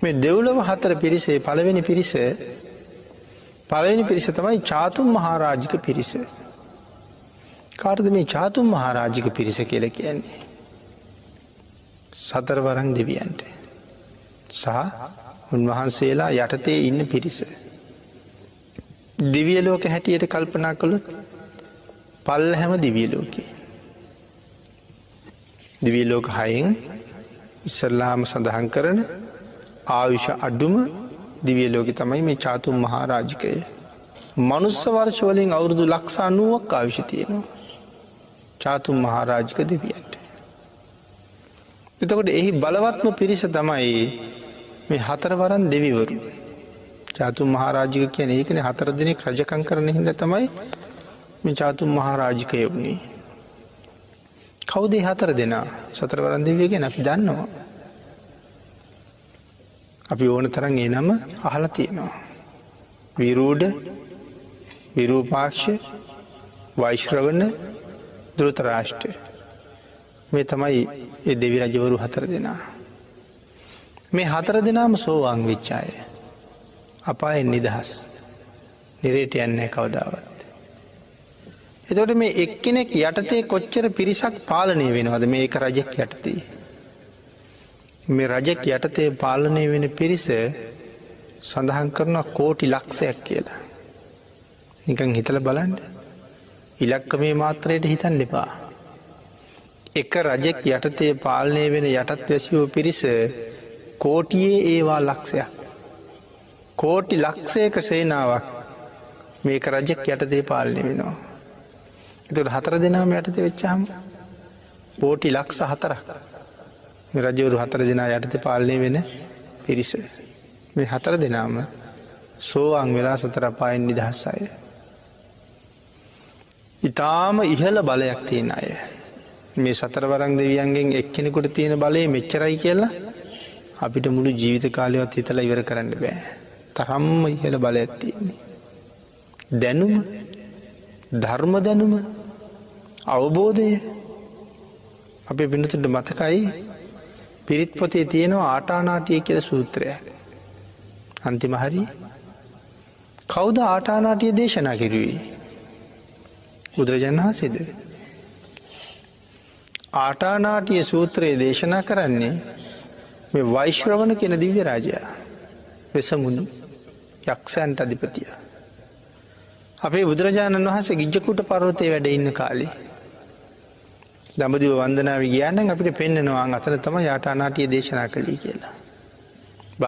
මේ දෙව්ලොව 4 පිරිසේ පළවෙනි පිරිස තමයි චාතුම් මහරජික පිරිස. කාටද මේ චාතුම් මහරජික පිරිස කියලා කියන්නේ? සතරවරන් දෙවියන්ට සහ උන්වහන්සේලා යටතේ ඉන්න පිරිස. දිව්‍ය ලෝක හැටියට කල්පනා කළොත් පල්ලහැම දිව්‍ය ලෝකේ. දිව්‍ය ලෝක 6න් ඉස්සල්ලාම සඳහන් කරන ආයුෂ අඩුම දිව්‍ය ලෝකෙ තමයි මේ චාතුම් මහරජිකය. මනුස්ස වර්ෂ වලින් අවුරුදු ලක්ෂ 90ක් ආයුෂ තියෙනවා චාතුම් මහරජික දෙවියන්ට. එතකොට එහි බලවත්ම පිරිස තමයි මේ 4 වරන් දෙවිවරු. චාතුම් මහරජික කියන්නේ ඒකනේ 4 දිනක් රජකම් කරන හින්දා තමයි මේ චාතුම් මහරජිකය වුණේ. කවුද 4 දෙනා? 4 වරන් දෙවියෝ ගැන අපි දන්නවා. අපි ඕන තරම් ඒ නම අහලා තියෙනවා. විරූඩ, විරූපාක්ෂ, වෛශ්‍රවණ, ධෘතරාෂ්ට්‍ර. මේ තමයි ඒ දෙවි රජවරු 4 දෙනා. මේ 4 දෙනාම සෝවාන් වෙච්ච අය. අපායෙන් නිදහස්. නිරේට යන්නේ නැහැ කවදාවත්. එතකොට මේ එක්කෙනෙක් යටතේ කොච්චර පිරිසක් පාලනය වෙනවද මේක රජෙක් යටතේ? මේ රජෙක් යටතේ පාලනය වෙන පිරිස සඳහන් කරනවා කෝටි ලක්ෂයක් කියලා. නිකන් හිතලා බලන්න. ඉලක්කමේ මාත්‍රයට හිතන්න එපා. එක රජෙක් යටතේ පාලනය වෙන යටත් වැසියෝ පිරිස කෝටියේ ඒවා ලක්ෂයක්. කෝටි ලක්ෂයක සේනාවක් මේක රජෙක් යටතේ පාලනය වෙනවා. එතකොට 4 දෙනාම යටතේ වෙච්චාම කෝටි ලක්ෂ 4ක්. මේ රජවරු 4 දෙනා යටතේ පාලනය වෙන පිරිස. මේ 4 දෙනාම සෝවාන් වෙලා සතර අපායෙන් නිදහස් අය. ඊටාම ඉහළ බලයක් තියෙන අය. මේ 4 වරන් දෙවියන්ගෙන් එක්කෙනෙකුට තියෙන බලය මෙච්චරයි කියලා අපිට මුළු ජීවිත කාලයවත් හිතලා ඉවර කරන්න බෑ. තරම්ම ඉහළ බලයක් තියෙන්නේ. දැනුම, ධර්ම දැනුම, අවබෝධය අපේ පින්නතුන්ට මතකයි පිරිත් පොතේ තියෙනවා ආටානාටිය කියලා සූත්‍රයක්. අන්තිම හරිය කවුද ආටානාටිය දේශනා කෙරුවේ? බුදුරජාණන් වහන්සේද? ආටානාටිය සූත්‍රයේ දේශනා කරන්නේ මේ වෛශ්‍රවණ කියන දිව්‍ය රාජයා. වෙසමුණි යක්ෂයන්ට අධිපතිය. අපේ බුදුරජාණන් වහන්සේ ගිජ්ජකූට පර්වතයේ වැඩ ඉන්න කාලේ දඹදිව වන්දනාවේ ගියා නම් අපිට පෙන්නනවා අතන තමයි ආටානාටිය දේශනා කළේ කියලා.